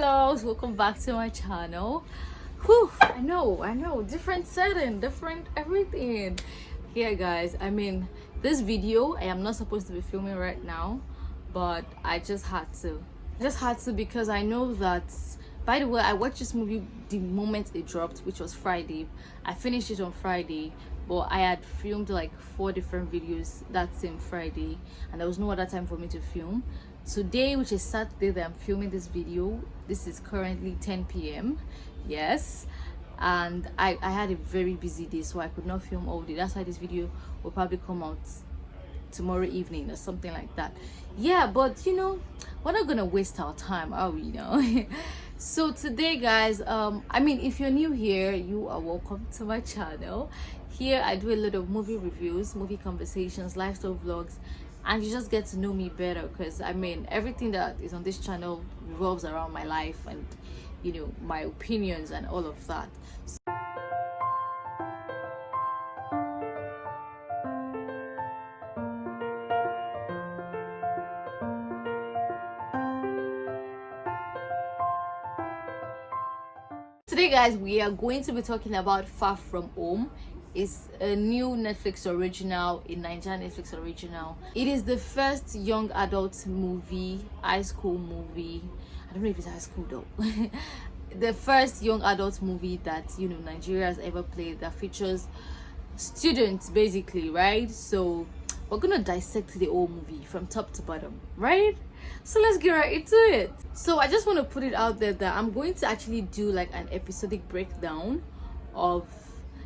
Hello, welcome back to my channel. Whew, I know, different setting, different everything. Here guys, I mean, this video I am not supposed to be filming right now, but I just had to because I know that, by the way, I watched this movie the moment it dropped, which was Friday. I finished it on Friday, but I had filmed like 4 different videos that same Friday, and there was no other time for me to film. Today, which is Saturday, that I'm filming this video, this is currently 10 p.m. yes, and I had a very busy day, so I could not film all day. That's why this video will probably come out tomorrow evening or something like that. Yeah, but you know, we're not gonna waste our time, are we? So today guys, I mean, if you're new here, you are welcome to my channel. Here I do a lot of movie reviews, movie conversations, lifestyle vlogs, and you just get to know me better, because I mean, everything that is on this channel revolves around my life and, you know, my opinions and all of that. Today guys, we are going to be talking about Far From Home. It's a new Netflix original, a Nigerian Netflix original. It is the first young adult movie, high school movie. I don't know if it's high school though. The first young adult movie that, you know, Nigeria has ever played, that features students basically, right? So we're gonna dissect the whole movie from top to bottom, right? So let's get right into it. So I just want to put it out there that I'm going to actually do like an episodic breakdown of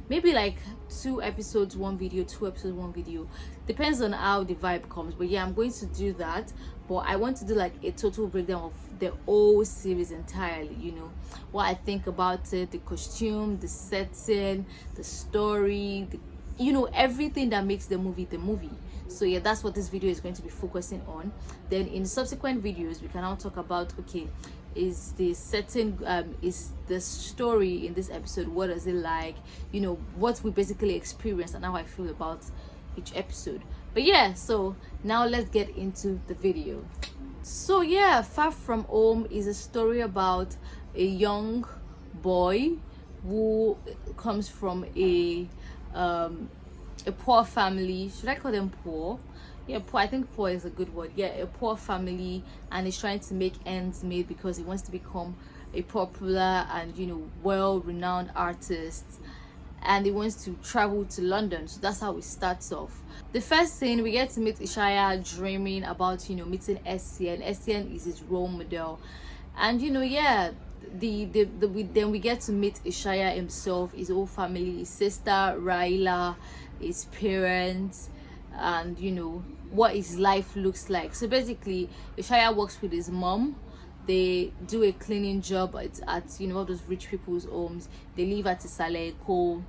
maybe like 2 episodes 1 video, 2 episodes 1 video, depends on how the vibe comes. But yeah, I'm going to do that, but I want to do like a total breakdown of the whole series entirely, you know, what I think about it, the costume, the setting, the story, you know, everything that makes the movie the movie. So yeah, that's what this video is going to be focusing on. Then in subsequent videos we can now talk about, okay, is the setting, is the story in this episode, what is it like, you know, what we basically experience and how I feel about each episode. But yeah, so now let's get into the video. So yeah, Far From Home is a story about a young boy who comes from a poor family. Should I call them poor? Yeah, poor. I think poor is a good word. Yeah, a poor family, and he's trying to make ends meet because he wants to become a popular and, you know, well-renowned artist, and he wants to travel to London. So that's how it starts off. The first scene, we get to meet Ishaya dreaming about, you know, meeting SCN. SCN is his role model, and you know, yeah, then we get to meet Ishaya himself, his whole family, his sister Raila, his parents, and you know what his life looks like. So basically, Ishaya works with his mom. They do a cleaning job at you know, all those rich people's homes. They live at Isale Eko,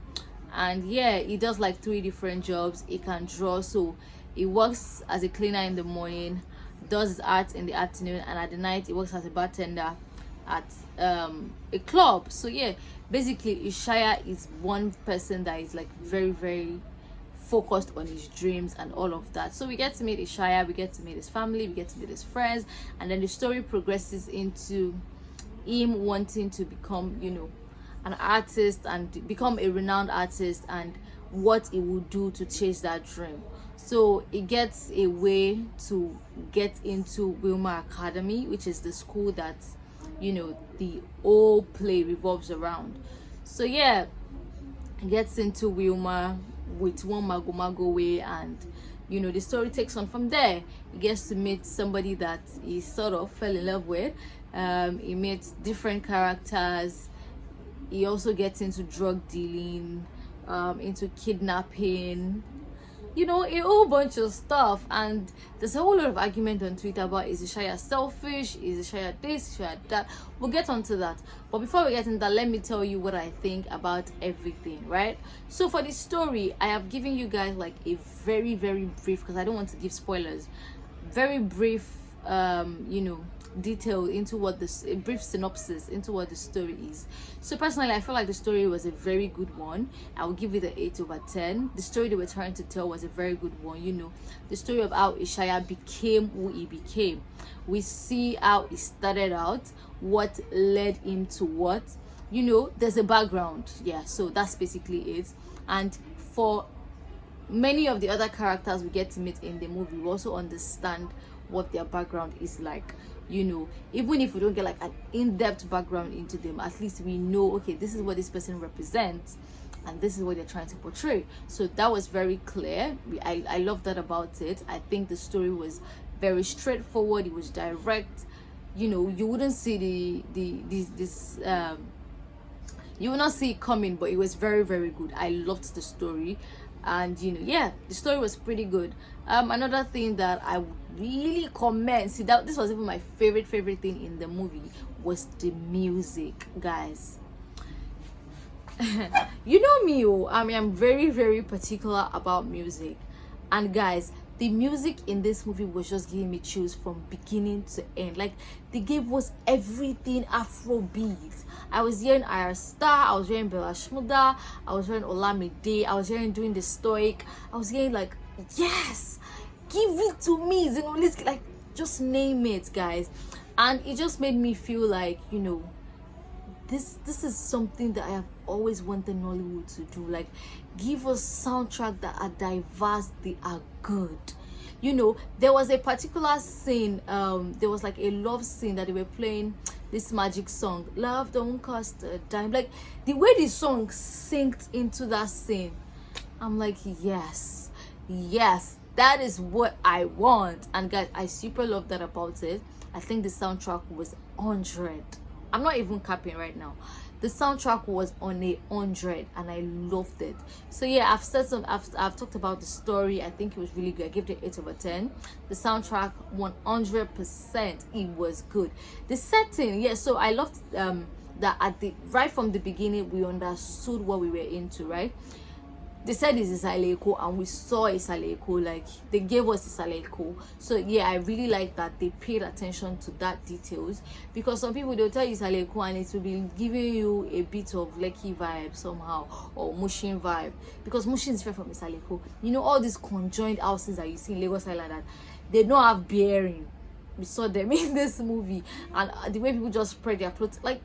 and yeah, he does like 3 different jobs. He can draw, so he works as a cleaner in the morning, does his art in the afternoon, and at the night he works as a bartender at a club. So yeah, basically Ishaya is one person that is like very, very focused on his dreams and all of that. So we get to meet Ishaya, we get to meet his family, we get to meet his friends, and then the story progresses into him wanting to become, you know, an artist and become a renowned artist, and what he will do to chase that dream. So he gets a way to get into Wilma Academy, which is the school that, you know, the whole play revolves around. So yeah, he gets into Wilma with one mago way, and you know, the story takes on from there. He gets to meet somebody that he sort of fell in love with. He meets different characters. He also gets into drug dealing, into kidnapping, you know, a whole bunch of stuff. And there's a whole lot of argument on Twitter about, is Ishaya selfish, is Ishaya this, Ishaya that. We'll get onto that, but before we get into that, let me tell you what I think about everything, right? So for this story, I have given you guys like a very, very brief, because I don't want to give spoilers, very brief you know, detail into what this, a brief synopsis into what the story is. So personally, I feel like the story was a very good one. I will give it an 8/10. The story they were trying to tell was a very good one. You know, the story of how Ishaya became who he became. We see how he started out, what led him to what. You know, there's a background. Yeah, so that's basically it. And for many of the other characters we get to meet in the movie, we also understand what their background is like. You know, even if we don't get like an in-depth background into them, at least we know, okay, this is what this person represents and this is what they're trying to portray. So that was very clear. I love that about it. I think the story was very straightforward. It was direct. You know, you wouldn't see you will not see it coming, but it was very, very good. I loved the story. And you know, yeah, the story was pretty good. Another thing that I would really commend, see, that this was even my favorite thing in the movie, was the music, guys. You know me, I mean, I'm very, very particular about music. And guys, the music in this movie was just giving me chills from beginning to end. Like, they gave us everything Afrobeat. I was hearing Ira Star, I was hearing Bella Shmurda, I was hearing Olamide, I was hearing Doing the Stoic, I was hearing like, yes, give it to me, you know, let's like just name it, guys. And it just made me feel like, you know, this is something that I have always wanted Nollywood to do. Like, give us soundtrack that are diverse, they are good. You know, there was a particular scene, there was like a love scene that they were playing this magic song, Love Don't Cost a Dime. Like, the way the song synced into that scene, I'm like, yes, that is what I want. And guys, I super love that about it. I think the soundtrack was 100. I'm not even capping right now. The soundtrack was on a 100 and I loved it. So yeah, I've talked about the story. I think it was really good. I gave it 8/10. The soundtrack 100%, it was good. The setting, yeah, so I loved that at the right from the beginning we understood what we were into, right? They said it's Isaleko and we saw Isaleko, like they gave us Isaleko. So yeah, I really like that they paid attention to that details, because some people, they'll tell you Isaleko and it will be giving you a bit of Lekki vibe somehow, or Mushin vibe, because Mushin is different from Isaleko. You know, all these conjoined houses that you see in Lagos Island, that they don't have bearing. We saw them in this movie, and the way people just spread their clothes, like,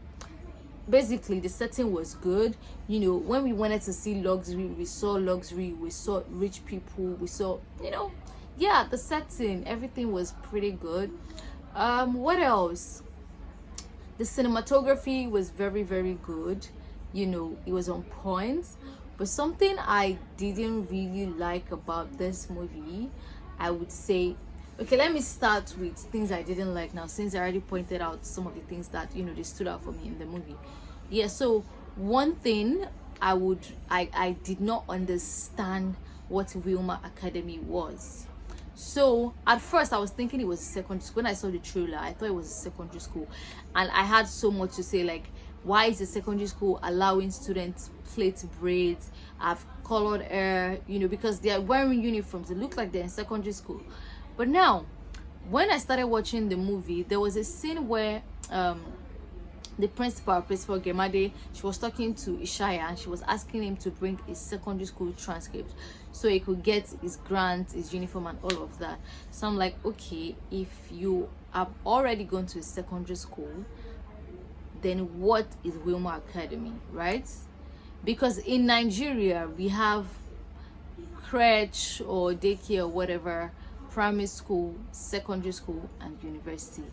basically the setting was good. You know, when we wanted to see luxury, we saw rich people, we saw, you know, yeah, the setting, everything was pretty good. What else? The cinematography was very, very good. You know, it was on point. But something I didn't really like about this movie, I would say, okay, let me start with things I didn't like now, since I already pointed out some of the things that, you know, they stood out for me in the movie. Yeah, so one thing I did not understand what Wilma Academy was. So at first I was thinking it was a secondary school. When I saw the trailer, I thought it was a secondary school, and I had so much to say, like, why is the secondary school allowing students plait braids, have colored hair, you know, because they are wearing uniforms. They look like they're in secondary school. But now, when I started watching the movie, there was a scene where the principal Jemade, she was talking to Ishaya and she was asking him to bring his secondary school transcript so he could get his grant, his uniform, and all of that. So I'm like, okay, if you have already gone to a secondary school, then what is Wilma Academy, right? Because in Nigeria, we have crèche or daycare or whatever, primary school, secondary school, and university.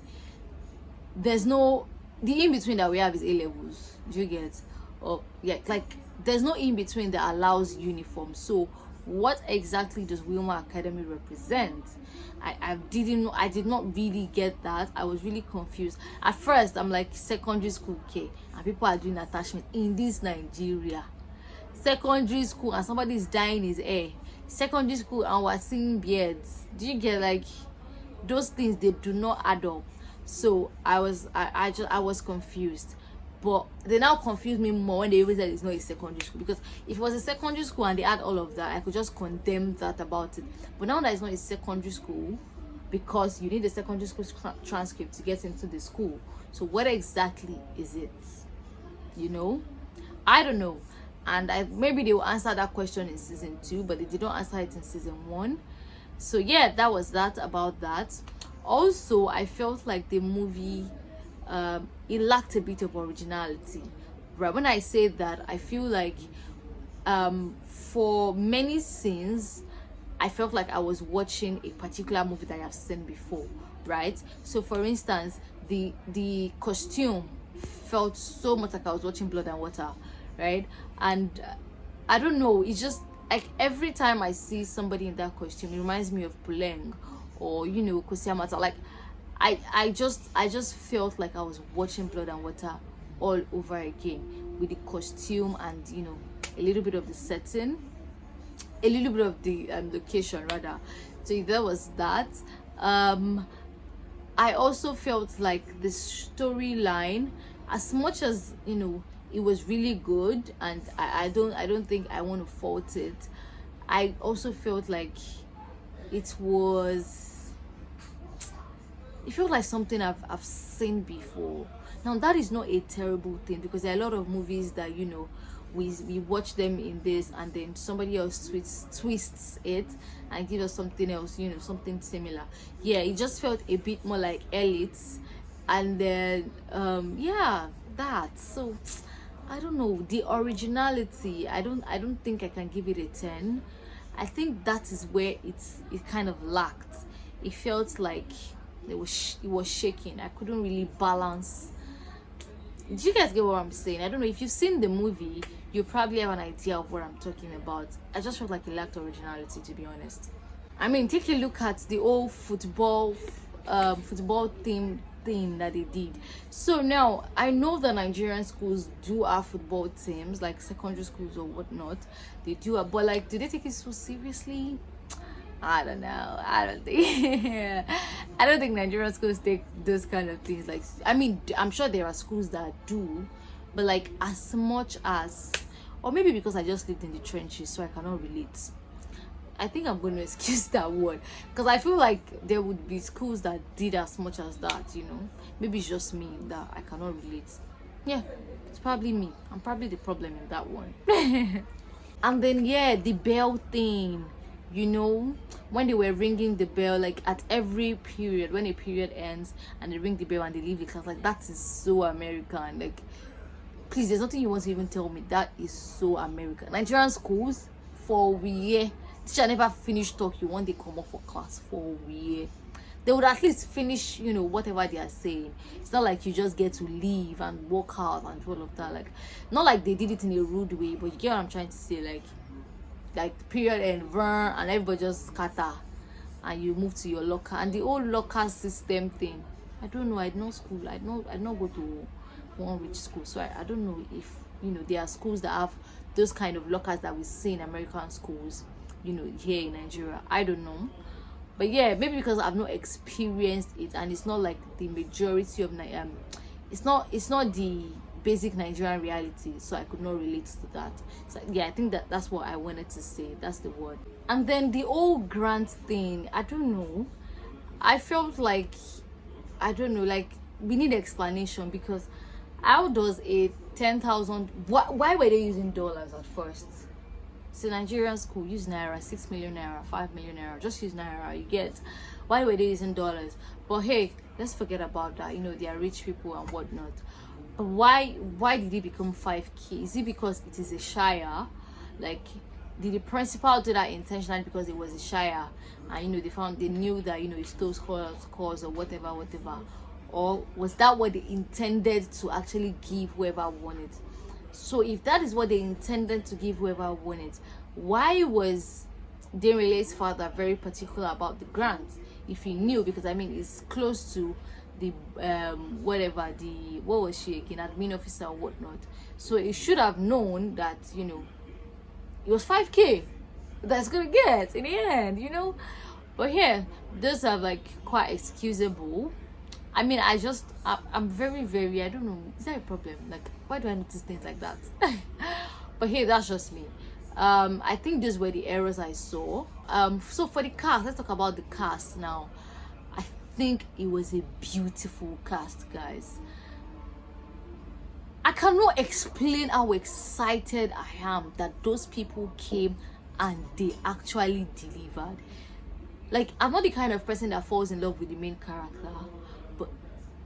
There's no, the in-between that we have is A-levels. Do you get? Or yeah, like there's no in-between that allows uniform. So what exactly does Wilma Academy represent? I did not really get that. I was really confused. At first, I'm like, secondary school, okay, and people are doing attachment in this Nigeria. Secondary school and somebody is dyeing his hair. Secondary school and we're seeing beards. Do you get? Like, those things, they do not add up. So I was confused. But they now confuse me more when they even said it's not a secondary school, because if it was a secondary school and they add all of that, I could just condemn that about it. But now that it's not a secondary school, because you need a secondary school transcript to get into the school. So what exactly is it? You know, I don't know. And maybe they will answer that question in season 2, but they did not answer it in season 1. So yeah, that was that about that. Also, I felt like the movie, it lacked a bit of originality. Right, when I say that, I feel like for many scenes I felt like I was watching a particular movie that I have seen before, right? So for instance, the costume felt so much like I was watching Blood and Water, right? And I don't know, it's just like every time I see somebody in that costume, it reminds me of Puleng or, you know, Kosiamata. Like I just felt like I was watching Blood and Water all over again, with the costume and, you know, a little bit of the setting, a little bit of the location rather. So there was that. I also felt like the storyline, as much as, you know, it was really good, and I don't think I want to fault it, I also felt like it felt like something I've seen before. Now that is not a terrible thing, because there are a lot of movies that, you know, we watch them in this and then somebody else twists it and gives us something else, you know, something similar. Yeah, it just felt a bit more like Elites, and then yeah, that. So I don't know, the originality, I don't think I can give it a 10. I think that is where it kind of lacked. It felt like it was shaking. I couldn't really balance. Do you guys get what I'm saying? I don't know, if you've seen the movie, you probably have an idea of what I'm talking about. I just felt like it lacked originality, to be honest. I mean, take a look at the old football theme thing that they did. So now I know that Nigerian schools do have football teams, like secondary schools or whatnot. They do, but like, do they take it so seriously? I don't know. I don't think Nigerian schools take those kind of things. Like, I mean, I'm sure there are schools that do, but like as much as, or maybe because I just lived in the trenches, so I cannot relate. I think I'm going to excuse that word, because I feel like there would be schools that did as much as that, you know. Maybe it's just me that I cannot relate. Yeah, it's probably me. I'm probably the problem in that one. And then yeah, the bell thing, you know, when they were ringing the bell, like at every period, when a period ends and they ring the bell and they leave the class, like that is so American. Like, please, there's nothing you want to even tell me. That is so American. Nigerian schools, for we teacher never finish talk, you want they come up for class for we. They would at least finish, you know, whatever they are saying. It's not like you just get to leave and walk out and all of that. Like, not like they did it in a rude way, but you get what I'm trying to say. Like period and run and everybody just scatter and you move to your locker. And the old locker system thing, I don't know. I know school. I don't go to one rich school, so I don't know if, you know, there are schools that have those kind of lockers that we see in American schools, you know, here in Nigeria. I don't know, but yeah, maybe because I've not experienced it, and it's not like the majority of it's not the basic Nigerian reality, so I could not relate to that. So yeah, I think that's what I wanted to say. That's the word. And then the old grant thing, I don't know, I felt like, I don't know, like we need explanation, because how does a 10,000, why were they using dollars at first? It's a Nigerian school, use naira, 6 million naira, 5 million naira, just use naira, you get. Why were they using dollars? But hey, let's forget about that, you know, they are rich people and whatnot. But why did it become 5k? Is it because it is a shire? Like, did the principal do that intentionally because it was a shire, and, you know, they knew that, you know, it stole scores or whatever, or was that what they intended to actually give whoever won it? So if that is what they intended to give whoever won it, why was Damile's father very particular about the grant if he knew? Because I mean, it's close to the what was she again, admin officer or whatnot, so it should have known that, you know, it was 5k that's gonna get in the end, you know. But here, those are like quite excusable. I mean, I'm very, I don't know, is that a problem? Like, why do I notice things like that? But hey, that's just me. I think those were the errors I saw. So for the cast, let's talk about the cast now. think it was a beautiful cast, guys. I cannot explain how excited I am that those people came and they actually delivered. Like, I'm not the kind of person that falls in love with the main character, but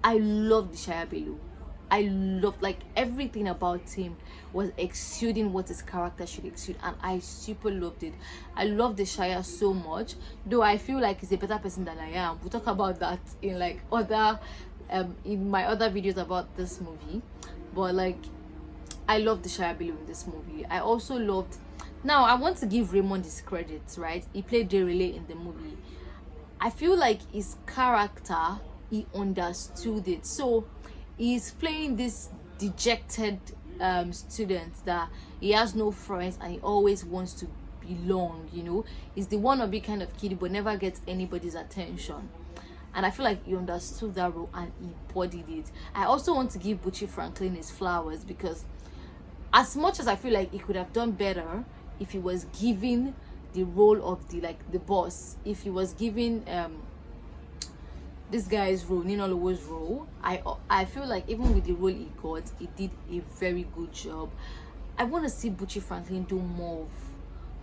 I love the Shia Bello. I loved, like, everything about him was exuding what his character should exude, and I super loved it. I love the Shia so much, though I feel like he's a better person than I am. We'll talk about that in like other in my other videos about this movie. But like, I love the Shia Bello in this movie. I also loved, now I want to give Raymond his credits, right? He played Derele in the movie. I feel like his character, he understood it. So he's playing this dejected student that he has no friends and he always wants to belong, you know. He's the wannabe kind of kid but never gets anybody's attention, and I feel like he understood that role and he bodied it. I also want to give Bucci Franklin his flowers, because as much as I feel like he could have done better if he was given the role of the boss, if he was given this guy's role, Ninalowo's role, I feel like even with the role he got, he did a very good job. I want to see Bucci Franklin do more of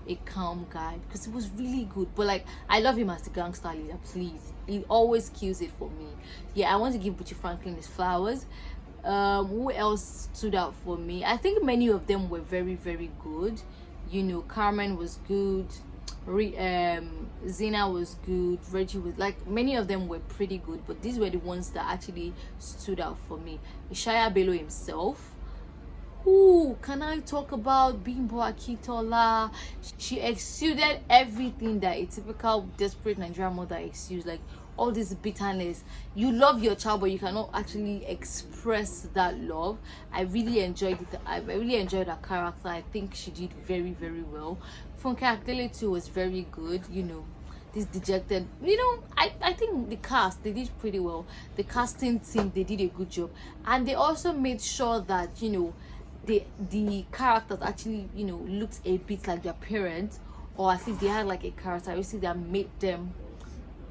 a calm guy, because it was really good. But like, I love him as the gangster leader, please. He always kills it for me. Yeah, I want to give Bucci Franklin his flowers. Who else stood out for me? I think many of them were very, very good. You know, Carmen was good, Zena was good, Reggie was, like, many of them were pretty good, but these were the ones that actually stood out for me. Shia Bello himself. Ooh, can I talk about Bimbo Akintola? She exuded everything that a typical desperate Nigerian mother exudes, like all this bitterness. You love your child, but you cannot actually express that love. I really enjoyed it. I really enjoyed her character. I think she did very, very well. Funke Akindele too was very good. You know, this dejected, you know, I think the cast, they did pretty well. The casting team, they did a good job, and they also made sure that, you know, the characters actually, you know, looked a bit like their parents, or at least they had like a characteristic that made them,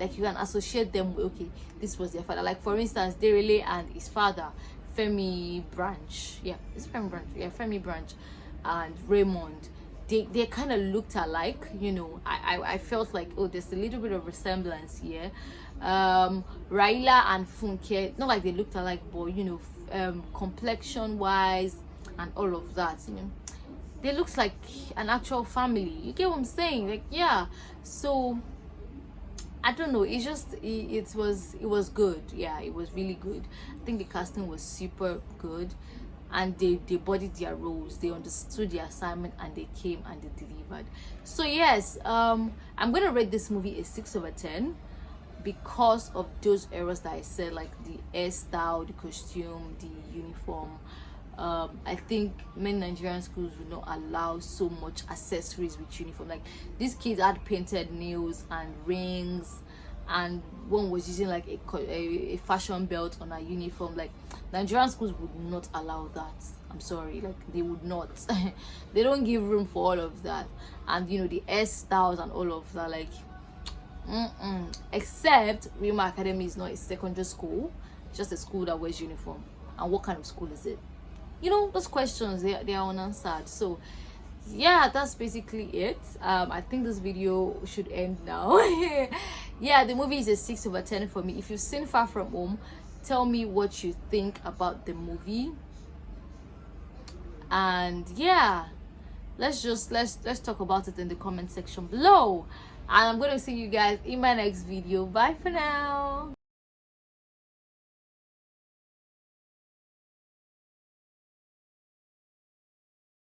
like, you can associate them with, okay, this was their father. Like, for instance, Derele and his father, Femi Branch, yeah, it's Femi Branch, yeah, Femi Branch and Raymond, they kind of looked alike, you know. I felt like, oh, there's a little bit of resemblance here. Raila and Funke, not like they looked alike, but, you know, complexion wise and all of that, you know, they looked like an actual family. You get what I'm saying? Like, yeah. So I don't know, it's just it was good. Yeah, it was really good. I think the casting was super good, and they bodied their roles, they understood the assignment, and they came and they delivered. So yes, I'm gonna rate this movie a 6/10 because of those errors that I said, like the hairstyle, the costume, the uniform. I think many Nigerian schools will not allow so much accessories with uniform. Like, these kids had painted nails and rings, and one was using like a fashion belt on a uniform. Like, Nigerian schools would not allow that. I'm sorry, like, they would not. They don't give room for all of that. And you know, the hairstyles and all of that, like, except Wilma Academy is not a secondary school, it's just a school that wears uniform. And what kind of school is it? You know, those questions, they are unanswered. So yeah, that's basically it. I think this video should end now. Yeah, the movie is a 6/10 for me. If you've seen Far From Home, tell me what you think about the movie. And yeah, let's talk about it in the comment section below, and I'm going to see you guys in my next video. Bye for now.